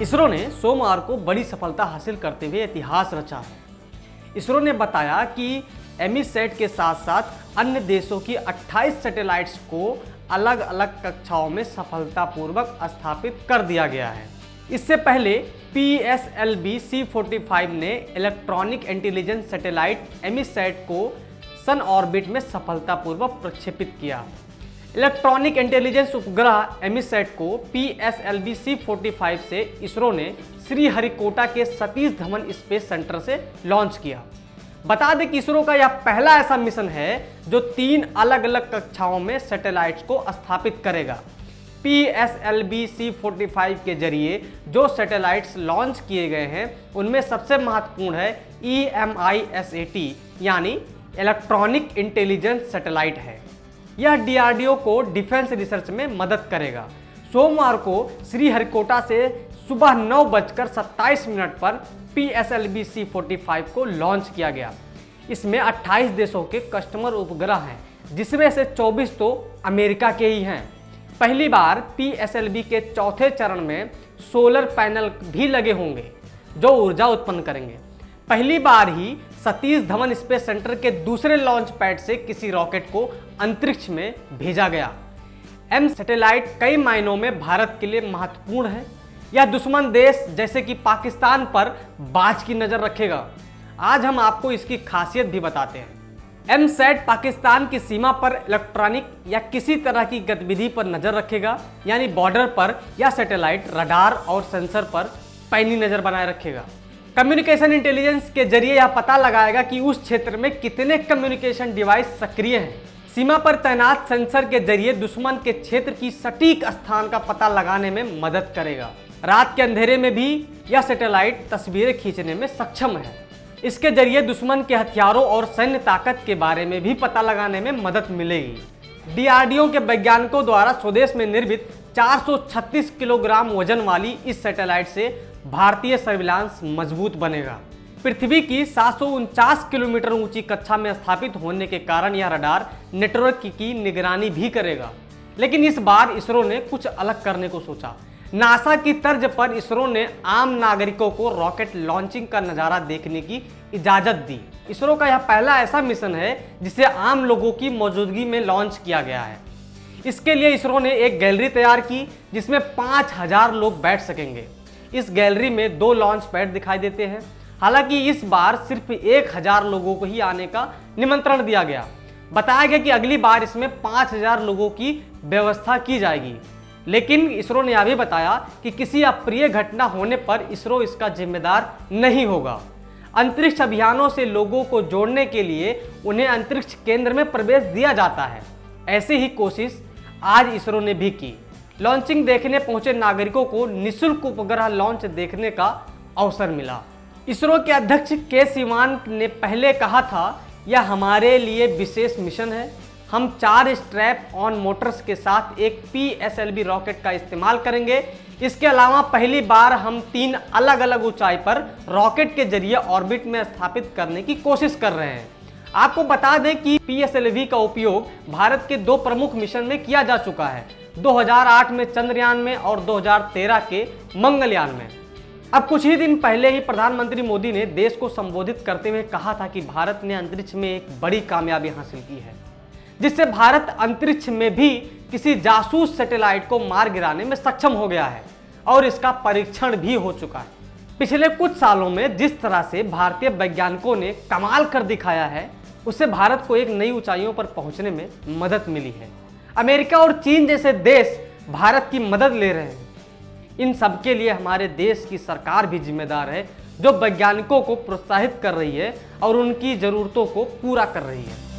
इसरो ने सोमवार को बड़ी सफलता हासिल करते हुए इतिहास रचा है। इसरो ने बताया कि एमीसैट के साथ साथ अन्य देशों की 28 सैटेलाइट्स को अलग अलग कक्षाओं में सफलतापूर्वक स्थापित कर दिया गया है। इससे पहले PSLV C-45 ने इलेक्ट्रॉनिक इंटेलिजेंस सैटेलाइट एमीसैट को सन ऑर्बिट में सफलतापूर्वक प्रक्षेपित किया। इलेक्ट्रॉनिक इंटेलिजेंस उपग्रह एमीसैट को PSLV C-45 से इसरो ने श्रीहरिकोटा के सतीश धवन स्पेस सेंटर से लॉन्च किया। बता दें कि इसरो का यह पहला ऐसा मिशन है जो 3 अलग अलग कक्षाओं में सैटेलाइट्स को स्थापित करेगा। PSLV C-45 के जरिए जो सैटेलाइट्स लॉन्च किए गए हैं उनमें सबसे महत्वपूर्ण है EMISAT यानी इलेक्ट्रॉनिक इंटेलिजेंस सैटेलाइट है। यह DRDO को डिफेंस रिसर्च में मदद करेगा। सोमवार को श्रीहरिकोटा से सुबह 9:27 पर PSLV C-45 को लॉन्च किया गया। इसमें 28 देशों के कस्टमर उपग्रह हैं, जिसमें से 24 तो अमेरिका के ही हैं। पहली बार PSLV के चौथे चरण में सोलर पैनल भी लगे होंगे जो ऊर्जा उत्पन्न करेंगे। पहली बार ही सतीश धवन स्पेस सेंटर के दूसरे लॉन्च पैड से किसी रॉकेट को अंतरिक्ष में भेजा गया। एम सैटेलाइट कई मायनों में भारत के लिए महत्वपूर्ण है। यह दुश्मन देश जैसे कि पाकिस्तान पर बाज की नजर रखेगा। आज हम आपको इसकी खासियत भी बताते हैं। एमसैट पाकिस्तान की सीमा पर इलेक्ट्रॉनिक या किसी तरह की गतिविधि पर नजर रखेगा, यानी बॉर्डर पर यह सैटेलाइट रडार और सेंसर पर पैनी नजर बनाए रखेगा। कम्युनिकेशन इंटेलिजेंस के जरिए यह पता लगाएगा कि उस क्षेत्र में कितने कम्युनिकेशन डिवाइस सक्रिय हैं। सीमा पर तैनात सेंसर के जरिए दुश्मन के क्षेत्र की सटीक स्थान का पता लगाने में मदद करेगा। रात के अंधेरे में भी यह सैटेलाइट तस्वीरें खींचने में सक्षम है। इसके जरिए दुश्मन के हथियारों और सैन्य ताकत के बारे में भी पता लगाने में मदद मिलेगी। DRDO के वैज्ञानिकों द्वारा स्वदेश में निर्मित 436 किलोग्राम वजन वाली इस सैटेलाइट से भारतीय सर्विलांस मजबूत बनेगा। पृथ्वी की 749 किलोमीटर ऊंची कक्षा में स्थापित होने के कारण यह रडार नेटवर्क की निगरानी भी करेगा। लेकिन इस बार इसरो ने कुछ अलग करने को सोचा। नासा की तर्ज पर इसरो ने आम नागरिकों को रॉकेट लॉन्चिंग का नज़ारा देखने की इजाज़त दी। इसरो का यह पहला ऐसा मिशन है जिसे आम लोगों की मौजूदगी में लॉन्च किया गया है। इसके लिए इसरो ने एक गैलरी तैयार की जिसमें 5000 लोग बैठ सकेंगे। इस गैलरी में 2 लॉन्च पैड दिखाई देते हैं। हालांकि इस बार सिर्फ 1000 लोगों को ही आने का निमंत्रण दिया गया। बताया गया कि अगली बार इसमें 5000 लोगों की व्यवस्था की जाएगी। लेकिन इसरो ने यह भी बताया कि किसी अप्रिय घटना होने पर इसरो इसका जिम्मेदार नहीं होगा। अंतरिक्ष अभियानों से लोगों को जोड़ने के लिए उन्हें अंतरिक्ष केंद्र में प्रवेश दिया जाता है। ऐसी ही कोशिश आज इसरो ने भी की। लॉन्चिंग देखने पहुंचे नागरिकों को निःशुल्क उपग्रह लॉन्च देखने का अवसर मिला। इसरो के अध्यक्ष के सिवान ने पहले कहा था, यह हमारे लिए विशेष मिशन है। हम 4 स्ट्रैप ऑन मोटर्स के साथ एक PSLV रॉकेट का इस्तेमाल करेंगे। इसके अलावा पहली बार हम 3 अलग अलग ऊंचाई पर रॉकेट के जरिए ऑर्बिट में स्थापित करने की कोशिश कर रहे हैं। आपको बता दें कि PSLV का उपयोग भारत के 2 प्रमुख मिशन में किया जा चुका है, 2008 में चंद्रयान में और 2013 के मंगलयान में। अब कुछ ही दिन पहले ही प्रधानमंत्री मोदी ने देश को संबोधित करते हुए कहा था कि भारत ने अंतरिक्ष में एक बड़ी कामयाबी हासिल की है, जिससे भारत अंतरिक्ष में भी किसी जासूस सैटेलाइट को मार गिराने में सक्षम हो गया है और इसका परीक्षण भी हो चुका है। पिछले कुछ सालों में जिस तरह से भारतीय वैज्ञानिकों ने कमाल कर दिखाया है, उससे भारत को एक नई ऊंचाइयों पर पहुंचने में मदद मिली है। अमेरिका और चीन जैसे देश भारत की मदद ले रहे हैं। इन सब के लिए हमारे देश की सरकार भी जिम्मेदार है, जो वैज्ञानिकों को प्रोत्साहित कर रही है और उनकी ज़रूरतों को पूरा कर रही है।